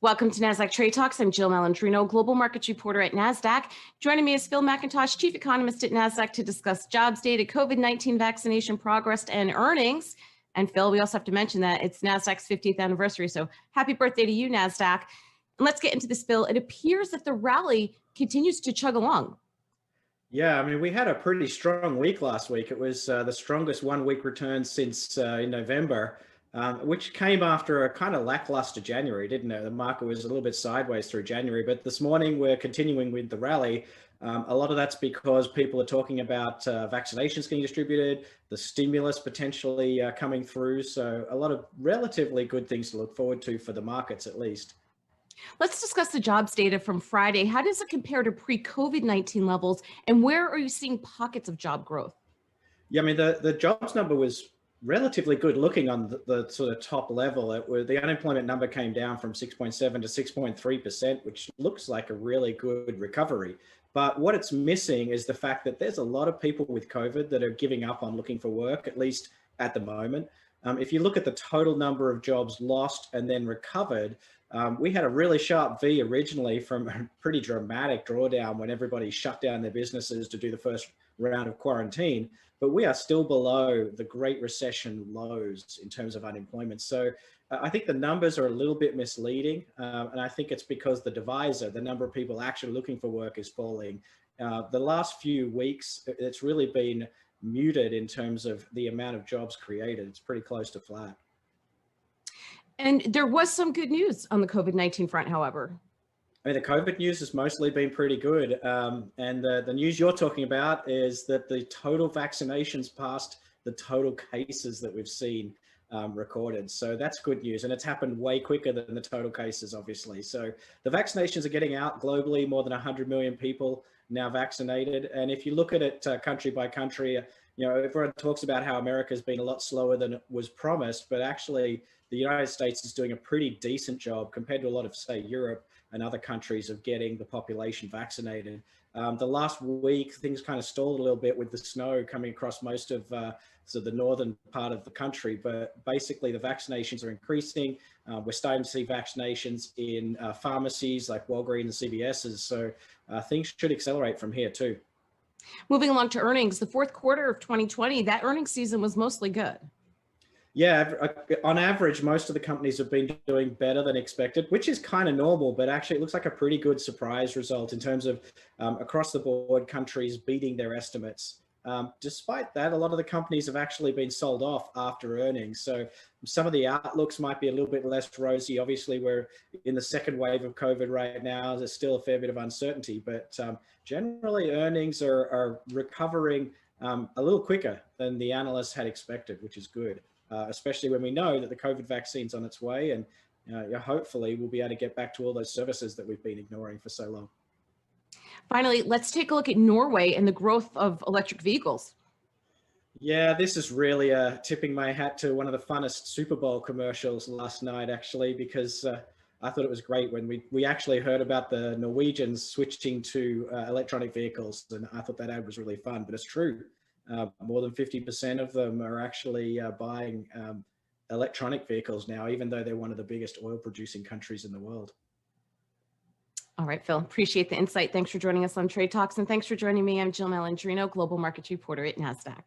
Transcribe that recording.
Welcome to Nasdaq Trade Talks. I'm Jill Malandrino, global markets reporter at Nasdaq. Joining me is Phil Mackintosh, chief economist at Nasdaq, to discuss jobs data, COVID-19 vaccination progress, and earnings. And Phil, we also have to mention that it's Nasdaq's 50th anniversary. So happy birthday to you, Nasdaq. And let's get into this, Phil. It appears that the rally continues to chug along. Yeah, I mean, we had a pretty strong week last week. It was the strongest one-week return since in November, which came after a kind of lackluster January, didn't it? The market was a little bit sideways through January, but this morning we're continuing with the rally. A lot of that's because people are talking about vaccinations getting distributed, the stimulus potentially coming through. So a lot of relatively good things to look forward to for the markets, at least. Let's discuss the jobs data from Friday. How does it compare to pre-COVID-19 levels, and where are you seeing pockets of job growth? Yeah, I mean, the jobs number was relatively good looking on the sort of top level. The unemployment number came down from 6.7 to 6.3%, which looks like a really good recovery. But what it's missing is the fact that there's a lot of people with COVID that are giving up on looking for work, at least at the moment. If you look at the total number of jobs lost and then recovered, we had a really sharp V originally from a pretty dramatic drawdown when everybody shut down their businesses to do the first round of quarantine. But we are still below the Great Recession lows in terms of unemployment. So I think the numbers are a little bit misleading. And I think it's because the divisor, the number of people actually looking for work, is falling. The last few weeks, it's really been muted in terms of the amount of jobs created. It's pretty close to flat. And there was some good news on the COVID-19 front, however. I mean, the COVID news has mostly been pretty good. And the news you're talking about is that the total vaccinations passed the total cases that we've seen recorded. So that's good news. And it's happened way quicker than the total cases, obviously. So the vaccinations are getting out globally, more than 100 million people now vaccinated. And if you look at it country by country, everyone talks about how America's been a lot slower than it was promised, but actually the United States is doing a pretty decent job compared to a lot of, say, Europe and other countries of getting the population vaccinated. The last week, things kind of stalled a little bit with the snow coming across most of the northern part of the country, but basically the vaccinations are increasing. We're starting to see vaccinations in pharmacies like Walgreens and CVS's, so things should accelerate from here too. Moving along to earnings, the fourth quarter of 2020, that earnings season was mostly good. Yeah, on average, most of the companies have been doing better than expected, which is kind of normal, but actually it looks like a pretty good surprise result in terms of across the board countries beating their estimates. Despite that, a lot of the companies have actually been sold off after earnings. So some of the outlooks might be a little bit less rosy. Obviously, we're in the second wave of COVID right now. There's still a fair bit of uncertainty, but generally earnings are recovering a little quicker than the analysts had expected, which is good. Especially when we know that the COVID vaccine's on its way, and hopefully we'll be able to get back to all those services that we've been ignoring for so long. Finally, let's take a look at Norway and the growth of electric vehicles. Yeah, this is really tipping my hat to one of the funnest Super Bowl commercials last night, actually, because I thought it was great when we actually heard about the Norwegians switching to electronic vehicles, and I thought that ad was really fun, but it's true. More than 50% of them are actually buying electronic vehicles now, even though they're one of the biggest oil producing countries in the world. All right, Phil, appreciate the insight. Thanks for joining us on Trade Talks, and thanks for joining me. I'm Jill Malandrino, global markets reporter at Nasdaq.